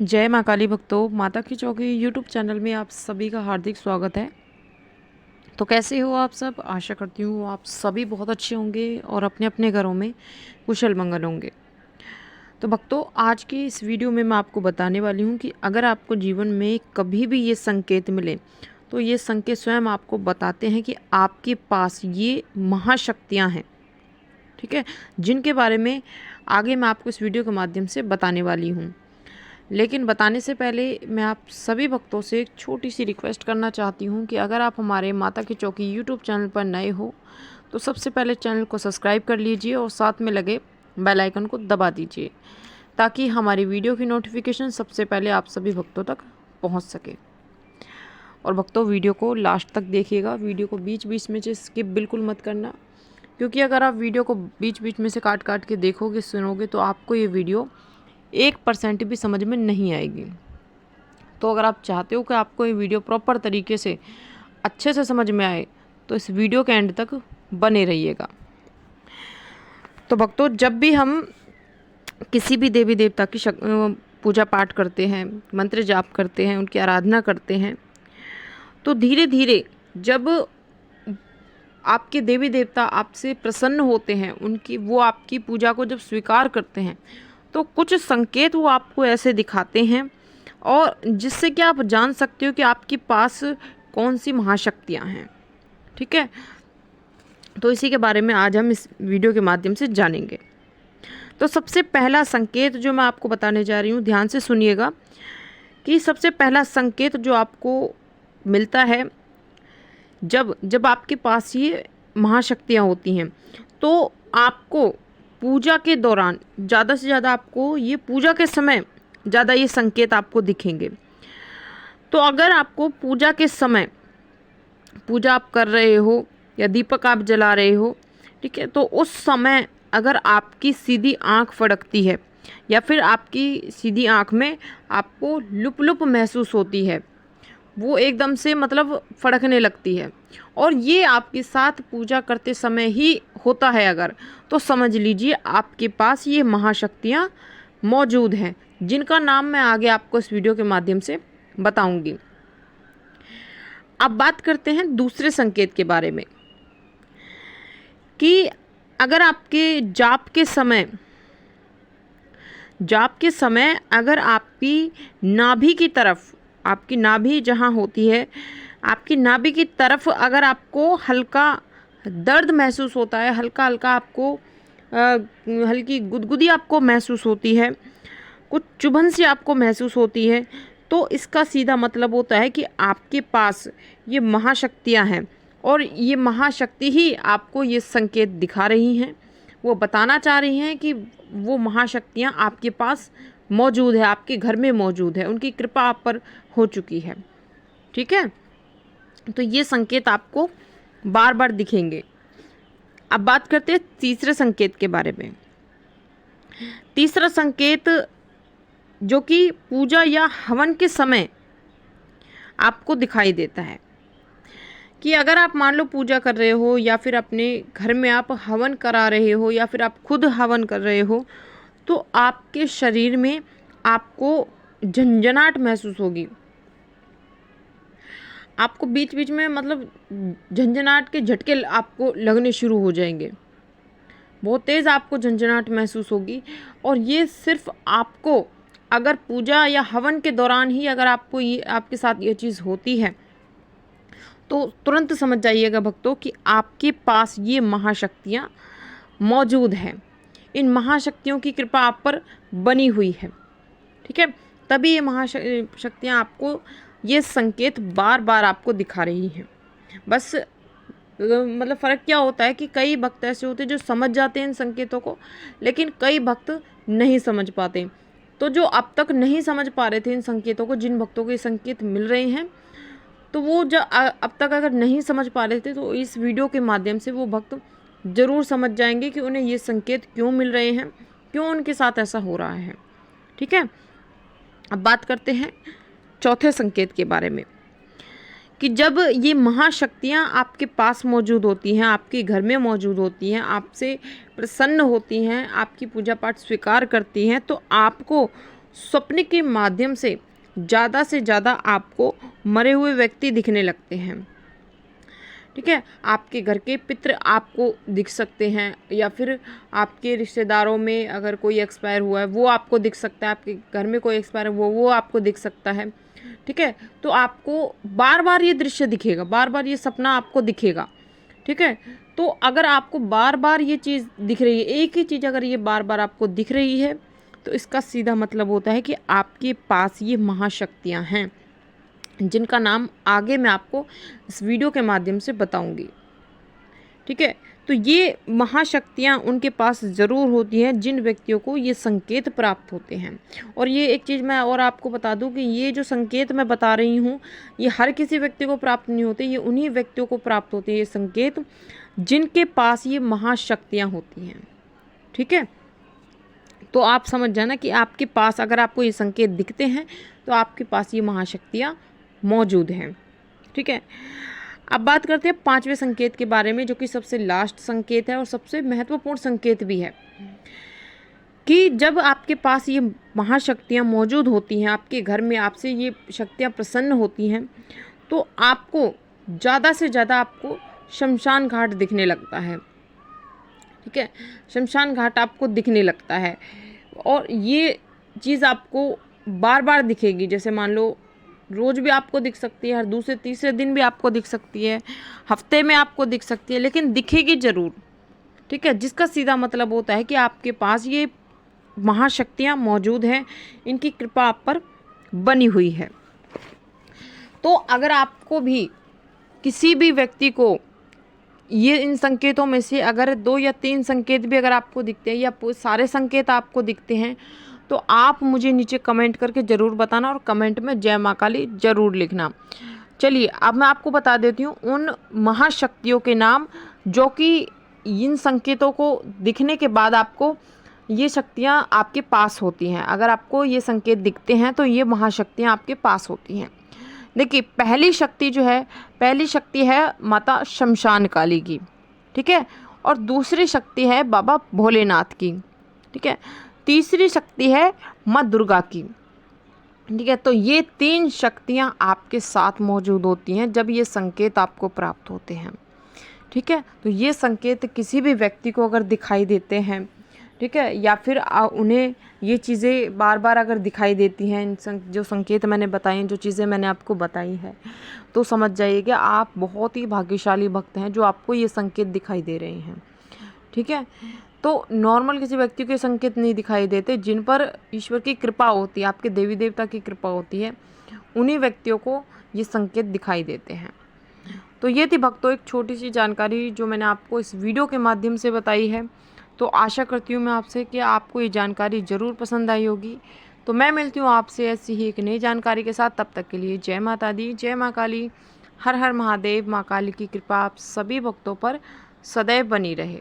जय माँ काली भक्तों, माता की चौकी यूट्यूब चैनल में आप सभी का हार्दिक स्वागत है। तो कैसे हो आप सब? आशा करती हूँ आप सभी बहुत अच्छे होंगे और अपने अपने घरों में कुशल मंगल होंगे। तो भक्तों, आज की इस वीडियो में मैं आपको बताने वाली हूँ कि अगर आपको जीवन में कभी भी ये संकेत मिले तो ये संकेत स्वयं आपको बताते हैं कि आपके पास ये महाशक्तियाँ हैं, ठीक है, जिनके बारे में आगे मैं आपको इस वीडियो के माध्यम से बताने वाली हूँ। लेकिन बताने से पहले मैं आप सभी भक्तों से एक छोटी सी रिक्वेस्ट करना चाहती हूँ कि अगर आप हमारे माता की चौकी यूट्यूब चैनल पर नए हो तो सबसे पहले चैनल को सब्सक्राइब कर लीजिए और साथ में लगे बेल आइकन को दबा दीजिए ताकि हमारी वीडियो की नोटिफिकेशन सबसे पहले आप सभी भक्तों तक पहुँच सके। और भक्तों, वीडियो को लास्ट तक देखिएगा, वीडियो को बीच बीच में से स्किप बिल्कुल मत करना, क्योंकि अगर आप वीडियो को बीच बीच में से काट काट के देखोगे, सुनोगे तो आपको ये वीडियो 1% भी समझ में नहीं आएगी। तो अगर आप चाहते हो कि आपको ये वीडियो प्रॉपर तरीके से अच्छे से समझ में आए तो इस वीडियो के एंड तक बने रहिएगा। तो भक्तों, जब भी हम किसी भी देवी देवता की पूजा पाठ करते हैं, मंत्र जाप करते हैं, उनकी आराधना करते हैं, तो धीरे धीरे जब आपके देवी देवता आपसे प्रसन्न होते हैं, वो आपकी पूजा को जब स्वीकार करते हैं तो कुछ संकेत वो आपको ऐसे दिखाते हैं और जिससे कि आप जान सकते हो कि आपके पास कौन सी महाशक्तियाँ हैं, ठीक है। तो इसी के बारे में आज हम इस वीडियो के माध्यम से जानेंगे। तो सबसे पहला संकेत जो मैं आपको बताने जा रही हूँ, ध्यान से सुनिएगा कि सबसे पहला संकेत जो आपको मिलता है जब जब आपके पास ये महाशक्तियाँ होती हैं, तो आपको पूजा के दौरान ज़्यादा से ज़्यादा आपको ये पूजा के समय ज़्यादा ये संकेत आपको दिखेंगे। तो अगर आपको पूजा के समय, पूजा आप कर रहे हो या दीपक आप जला रहे हो, ठीक है, तो उस समय अगर आपकी सीधी आंख फड़कती है या फिर आपकी सीधी आंख में आपको लुप लुप महसूस होती है, वो एकदम से मतलब फड़कने लगती है, और ये आपके साथ पूजा करते समय ही होता है अगर, तो समझ लीजिए आपके पास ये महाशक्तियाँ मौजूद हैं, जिनका नाम मैं आगे आपको इस वीडियो के माध्यम से बताऊंगी। अब बात करते हैं दूसरे संकेत के बारे में कि अगर आपके जाप के समय अगर आपकी नाभि की तरफ, आपकी नाभि जहाँ होती है, आपकी नाभि की तरफ अगर आपको हल्का दर्द महसूस होता है, हल्का हल्का आपको हल्की गुदगुदी आपको महसूस होती है, कुछ चुभन सी आपको महसूस होती है, तो इसका सीधा मतलब होता है कि आपके पास ये महाशक्तियाँ हैं और ये महाशक्ति ही आपको ये संकेत दिखा रही हैं। वो बताना चाह रही हैं कि वो महाशक्तियाँ आपके पास मौजूद है, आपके घर में मौजूद है, उनकी कृपा आप पर हो चुकी है, ठीक है। तो ये संकेत आपको बार बार दिखेंगे। अब बात करते हैं तीसरे संकेत के बारे में। तीसरा संकेत जो कि पूजा या हवन के समय आपको दिखाई देता है कि अगर आप मान लो पूजा कर रहे हो या फिर अपने घर में आप हवन करा रहे हो या फिर आप खुद हवन कर रहे हो, तो आपके शरीर में आपको झंझनाहट महसूस होगी। आपको बीच बीच में मतलब झंझनाहट के झटके आपको लगने शुरू हो जाएंगे, बहुत तेज़ आपको झंझनाहट महसूस होगी। और ये सिर्फ आपको अगर पूजा या हवन के दौरान ही अगर आपको ये आपके साथ ये चीज़ होती है तो तुरंत समझ जाइएगा भक्तों कि आपके पास ये महाशक्तियाँ मौजूद हैं। इन महाशक्तियों की कृपा आप पर बनी हुई है, ठीक है। तभी ये महाशक्तियाँ आपको ये संकेत बार बार आपको दिखा रही हैं। बस मतलब फ़र्क क्या होता है कि कई भक्त ऐसे होते हैं जो समझ जाते हैं इन संकेतों को, लेकिन कई भक्त नहीं समझ पाते। तो जो अब तक नहीं समझ पा रहे थे इन संकेतों को, जिन भक्तों को ये संकेत मिल रहे हैं, तो वो जो अब तक अगर नहीं समझ पा रहे थे तो इस वीडियो के माध्यम से वो भक्त ज़रूर समझ जाएंगे कि उन्हें ये संकेत क्यों मिल रहे हैं, क्यों उनके साथ ऐसा हो रहा है, ठीक है। अब बात करते हैं चौथे संकेत के बारे में कि जब ये महाशक्तियाँ आपके पास मौजूद होती हैं, आपके घर में मौजूद होती हैं, आपसे प्रसन्न होती हैं, आपकी पूजा पाठ स्वीकार करती हैं, तो आपको स्वप्न के माध्यम से ज़्यादा आपको मरे हुए व्यक्ति दिखने लगते हैं। ठीक है, आपके घर के पितृ आपको दिख सकते हैं, या फिर आपके रिश्तेदारों में अगर कोई एक्सपायर हुआ है वो आपको दिख सकता है, आपके घर में कोई एक्सपायर है वो आपको दिख सकता है। ठीक है, तो आपको बार बार ये दृश्य दिखेगा, बार बार ये सपना आपको दिखेगा। ठीक है, तो अगर आपको बार बार ये चीज़ दिख रही है, एक ही चीज़ अगर ये बार बार आपको दिख रही है, तो इसका सीधा मतलब होता है कि आपके पास ये महाशक्तियाँ हैं, जिनका नाम आगे मैं आपको इस वीडियो के माध्यम से बताऊंगी। ठीक है, तो ये महाशक्तियाँ उनके पास ज़रूर होती हैं जिन व्यक्तियों को ये संकेत प्राप्त होते हैं। और ये एक चीज़ मैं और आपको बता दूं कि ये जो संकेत मैं बता रही हूँ, ये हर किसी व्यक्ति को प्राप्त नहीं होते, ये उन्हीं व्यक्तियों को प्राप्त होते हैं ये संकेत जिनके पास ये महाशक्तियाँ होती हैं। ठीक है, तो आप समझ जाना कि आपके पास अगर आपको ये संकेत दिखते हैं तो आपके पास ये महाशक्तियाँ मौजूद हैं। ठीक है, अब बात करते हैं पांचवें संकेत के बारे में, जो कि सबसे लास्ट संकेत है और सबसे महत्वपूर्ण संकेत भी है, कि जब आपके पास ये महाशक्तियाँ मौजूद होती हैं, आपके घर में आपसे ये शक्तियाँ प्रसन्न होती हैं, तो आपको ज़्यादा से ज़्यादा आपको शमशान घाट दिखने लगता है। ठीक है, शमशान घाट आपको दिखने लगता है, और ये चीज़ आपको बार बार दिखेगी। जैसे मान लो रोज़ भी आपको दिख सकती है, हर दूसरे तीसरे दिन भी आपको दिख सकती है, हफ्ते में आपको दिख सकती है, लेकिन दिखेगी ज़रूर। ठीक है, जिसका सीधा मतलब होता है कि आपके पास ये महाशक्तियाँ मौजूद हैं, इनकी कृपा आप पर बनी हुई है। तो अगर आपको भी किसी भी व्यक्ति को ये इन संकेतों में से अगर 2 या 3 संकेत भी अगर आपको दिखते हैं, या सारे संकेत आपको दिखते हैं, तो आप मुझे नीचे कमेंट करके ज़रूर बताना, और कमेंट में जय माँ काली ज़रूर लिखना। चलिए, अब मैं आपको बता देती हूँ उन महाशक्तियों के नाम, जो कि इन संकेतों को दिखने के बाद आपको ये शक्तियाँ आपके पास होती हैं। अगर आपको ये संकेत दिखते हैं तो ये महाशक्तियाँ आपके पास होती हैं। देखिए, पहली शक्ति है माता शमशान काली की। ठीक है, और दूसरी शक्ति है बाबा भोलेनाथ की। ठीक है, तीसरी शक्ति है माँ दुर्गा की। ठीक है, तो ये 3 शक्तियाँ आपके साथ मौजूद होती हैं जब ये संकेत आपको प्राप्त होते हैं। ठीक है, तो ये संकेत किसी भी व्यक्ति को अगर दिखाई देते हैं, ठीक है, या फिर उन्हें ये चीज़ें बार बार अगर दिखाई देती हैं, जो संकेत मैंने बताए हैं, जो चीज़ें मैंने आपको बताई हैं, तो समझ जाइए कि आप बहुत ही भाग्यशाली भक्त हैं जो आपको ये संकेत दिखाई दे रहे हैं। ठीक है, तो नॉर्मल किसी व्यक्ति के संकेत नहीं दिखाई देते, जिन पर ईश्वर की कृपा होती है, आपके देवी देवता की कृपा होती है, उन्हीं व्यक्तियों को ये संकेत दिखाई देते हैं। तो ये थी भक्तों एक छोटी सी जानकारी जो मैंने आपको इस वीडियो के माध्यम से बताई है। तो आशा करती हूँ मैं आपसे कि आपको ये जानकारी ज़रूर पसंद आई होगी। तो मैं मिलती हूँ आपसे ऐसी ही एक नई जानकारी के साथ। तब तक के लिए जय माता दी, जय माँ काली, हर हर महादेव। माँ काली की कृपा आप सभी भक्तों पर सदैव बनी रहे।